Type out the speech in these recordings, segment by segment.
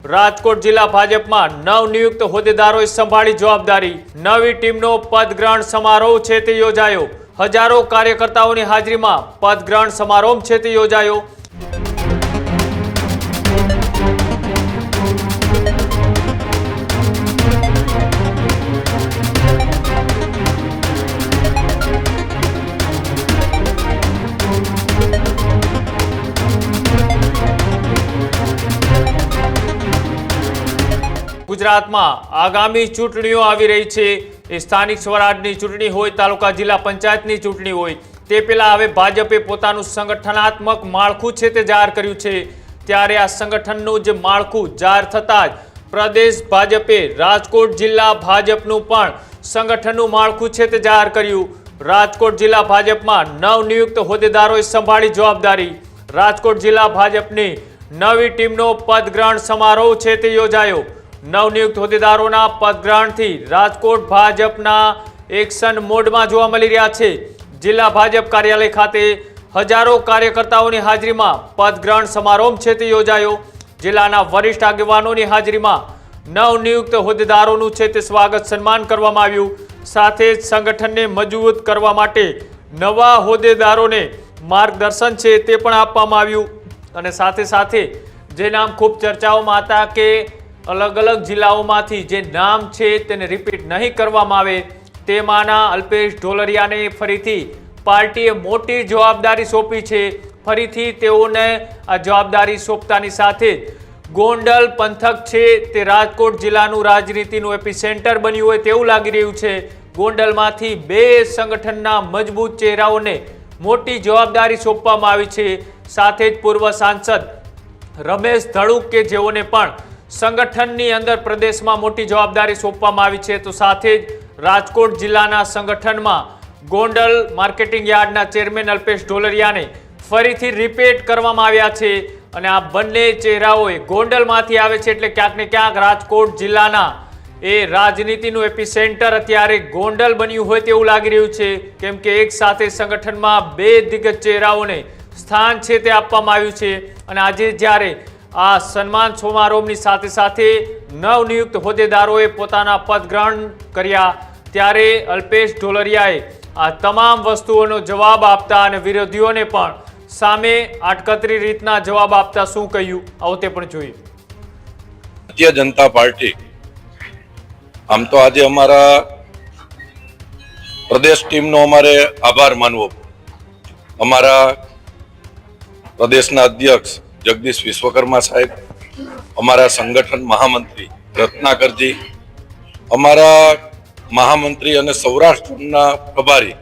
રાજકોટ જિલ્લા ભાજપમાં નવનિયુક્ત હોદ્દેદારોએ સંભાળી જવાબદારી। નવી ટીમનો પદગ્રહણ સમારોહ છે તે યોજાયો। હજારો કાર્યકર્તાઓની હાજરીમાં પદગ્રહણ સમારોહ છે તે યોજાયો। ગુજરાતમાં આગામી ચૂંટણીઓ આવી રહી છે। સ્થાનિક સ્વરાજની ચૂંટણી હોય, તાલુકા જિલ્લા પંચાયતની ચૂંટણી હોય, તે પહેલા હવે ભાજપે પોતાનું સંગઠનાત્મક માળખું છે તે જાહેર કર્યું છે। ત્યારે આ સંગઠનનું જે માળખું જાહેર થતાં જ પ્રદેશ ભાજપે રાજકોટ જિલ્લા ભાજપનું પણ સંગઠનનું માળખું છે તે જાહેર કર્યું। રાજકોટ જિલ્લા ભાજપમાં નવનિયુક્ત હોદ્દેદારોએ સંભાળી જવાબદારી। રાજકોટ જિલ્લા ભાજપની નવી ટીમનો પદગ્રહણ સમારોહ છે તે યોજાયો। નવનિયુક્ત હોદ્દેદારોના પદગ્રહણથી રાજકોટ ભાજપના એક્શન મોડમાં જોવા મળી રહ્યા છે। જિલ્લા ભાજપ કાર્યાલય ખાતે હજારો કાર્યકર્તાઓની હાજરીમાં પદગ્રહણ સમારોહ છે તે યોજાયો। જિલ્લાના વરિષ્ઠ આગેવાનોની હાજરીમાં નવનિયુક્ત હોદ્દેદારોનું છે તે સ્વાગત સન્માન કરવામાં આવ્યું। સાથે જ સંગઠનને મજબૂત કરવા માટે નવા હોદ્દેદારોને માર્ગદર્શન છે તે પણ આપવામાં આવ્યું। અને સાથે સાથે જે નામ ખૂબ ચર્ચાઓમાં હતા કે અલગ અલગ જિલ્લાઓમાંથી જે નામ છે તેને રિપીટ નહીં કરવામાં આવે, તેમાંના અલ્પેશ ઢોલરિયાને ફરીથી પાર્ટીએ મોટી જવાબદારી સોંપી છે। ફરીથી તેઓને આ જવાબદારી સોંપતાની સાથે ગોંડલ પંથક છે તે રાજકોટ જિલ્લાનું રાજનીતિનું એપિસેન્ટર બન્યું હોય તેવું લાગી રહ્યું છે। ગોંડલમાંથી બે સંગઠનના મજબૂત ચહેરાઓને મોટી જવાબદારી સોંપવામાં આવી છે। સાથે જ પૂર્વ સાંસદ રમેશ ધડુક કે જેઓને પણ સંગઠનની અંદર પ્રદેશમાં મોટી જવાબદારી સોંપવામાં આવી છે, તો સાથે જ રાજકોટ જિલ્લાના સંગઠનમાં ગોંડલ માર્કેટિંગ યાર્ડના ચેરમેન અલ્પેશ ઢોલરિયાને ફરીથી રિપીટ કરવામાં આવ્યા છે। અને આ બંને ચહેરાઓએ ગોંડલમાંથી આવે છે એટલે ક્યાંક ને ક્યાંક રાજકોટ જિલ્લાના એ રાજનીતિનું એપિસેન્ટર અત્યારે ગોંડલ બન્યું હોય તેવું લાગી રહ્યું છે। કેમ કે એક સાથે સંગઠનમાં બે દિગ્ગજ ચહેરાઓને સ્થાન છે તે આપવામાં આવ્યું છે। અને આજે જ્યારે આ સન્માન સમારોહની સાથે સાથે નવનિયુક્ત હોદ્દેદારોએ પોતાના પદગ્રહણ કર્યા, ત્યારે અલ્પેશ ઢોલરિયાએ આ તમામ વસ્તુઓનો જવાબ આપતા અને વિરોધીઓને પણ સામે આટકતરી રીતના જવાબ આપતા શું કહ્યું, આવો તે પણ જોઈએ। ભારતીય જનતા પાર્ટી આમ તો આજે અમારા પ્રદેશ ટીમનો અમારે આભાર માનવો। અમારા પ્રદેશના અધ્યક્ષ જગદીશ વિશ્વકર્મા સાહેબ, અમારા સંગઠન મહામંત્રી રત્નાકરજી, અમારા મહામંત્રી અને સૌરાષ્ટ્રના પ્રભારી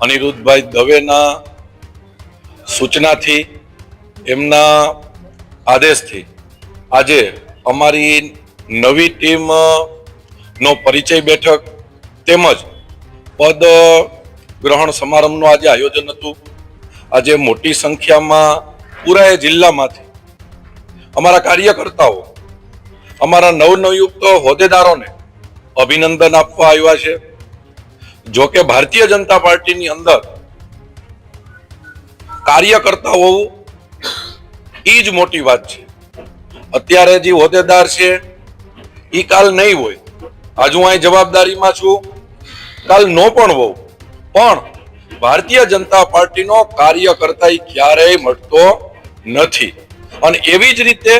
અનિરુદ્ધભાઈ દવેના સૂચનાથી, એમના આદેશથી આજે અમારી નવી ટીમ નો પરિચય બેઠક તેમજ પદ ગ્રહણ સમારંભનું આજે આયોજન હતું। આજે મોટી સંખ્યામાં પૂરા જિલ્લામાંથી અમારા કાર્યકર્તાઓ અમારા નવનિયુક્ત હોદ્દેદારોને અભિનંદન આપવા આવ્યા છે। જો કે ભારતીય જનતા પાર્ટીની અંદર કાર્યકર્તા હોવું એ જ મોટી વાત છે। અત્યારે જે હોદ્દેદાર છે એ કાલ નહીં હોય। આજ હું અહીં જવાબદારીમાં છું, કાલ નો પણ હોઉં, પણ ભારતીય જનતા પાર્ટીનો કાર્યકર્તા ક્યારેય મળતો નથી। અને એવી જ રીતે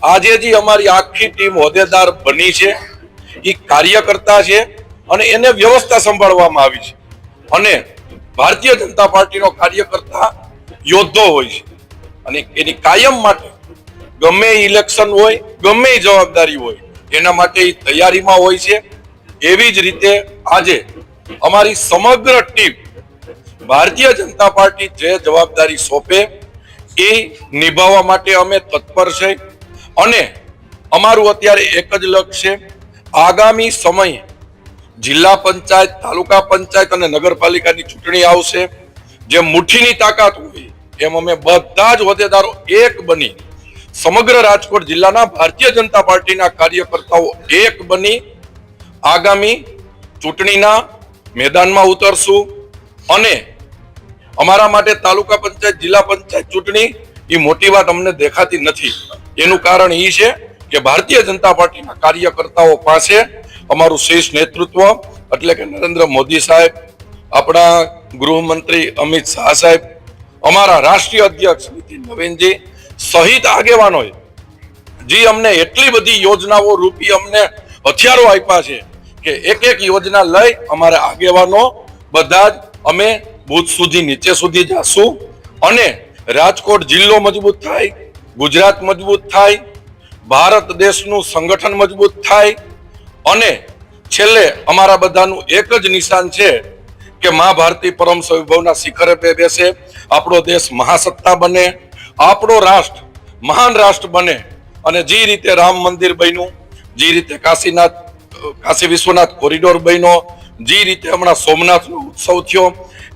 આજે જે અમારી આખી ટીમ હોદ્દેદાર બની છે એ કાર્યકર્તા છે અને એને વ્યવસ્થા સંભાળવામાં આવી છે। અને ભારતીય જનતા પાર્ટીનો કાર્યકર્તા યોદ્ધો હોય છે અને એની કાયમ માટે ગમે ઇલેક્શન હોય, ગમે જવાબદારી હોય, એના માટે તૈયારીમાં હોય છે। એવી જ રીતે આજે અમારી સમગ્ર ટીમ ભારતીય જનતા પાર્ટી જે જવાબદારી સોંપે એ નિભાવવા માટે અમે તત્પર છે। અને અમારું અત્યારે એક જ લક્ષ્ય છે, આગામી સમયે જિલ્લા પંચાયત, તાલુકા પંચાયત અને નગરપાલિકાની ચૂંટણી આવશે। જે મુઠ્ઠીની તાકાત હોય એમ અમે બધા જ હોદ્દેદારો એક બની સમગ્ર રાજકોટ જિલ્લાના ભારતીય જનતા પાર્ટીના કાર્યકર્તાઓ એક બની આગામી ચૂંટણીના મેદાનમાં ઉતરશું। અને અમારા માટે તાલુકા પંચાયત, જિલ્લા પંચાયત ચૂંટણી એ મોટી વાત અમને દેખાતી નથી। એનું કારણ એ છે કે ભારતીય જનતા પાર્ટીના કાર્યકર્તાઓ પાસે અમારું શીર્ષ નેતૃત્વ એટલે કે નરેન્દ્ર મોદી સાહેબ, આપણા ગૃહમંત્રી અમિત શાહ સાહેબ, અમારા રાષ્ટ્રીય અધ્યક્ષ નીતિન નવીનજી સહિત આગેવાનોએ જે અમને એટલી બધી યોજનાઓ રૂપી અમને હથિયારો આપ્યા છે કે એક યોજના લઈ અમારા આગેવાનો બધા જ અમે બુથ સુધી નીચે સુધી જાશું અને રાજકોટ જિલ્લો મજબૂત થાય, ગુજરાત મજબૂત થાય, ભારત દેશનું સંગઠન મજબૂત થાય અને છેલ્લે અમારા બધાનું એક જ નિશાન છે કે મા ભારતી પરમ વૈભવના શિખરે પે બેસે, આપણો દેશ મહાસત્તા બને, આપણો રાષ્ટ્ર મહાન રાષ્ટ્ર બને અને જે રીતે રામ મંદિર બન્યું, જે રીતે કાશી વિશ્વનાથ કોરિડોર બન્યો, જે રીતે હમણાં સોમનાથનો ઉત્સવ થયો,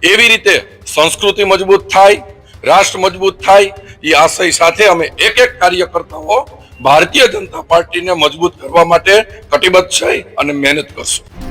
એવી રીતે સંસ્કૃતિ મજબૂત થાય, રાષ્ટ્ર મજબૂત થાય, એ આશય સાથે અમે એક કાર્યકર્તાઓ ભારતીય જનતા પાર્ટીને મજબૂત કરવા માટે કટિબદ્ધ છે અને મહેનત કરશું.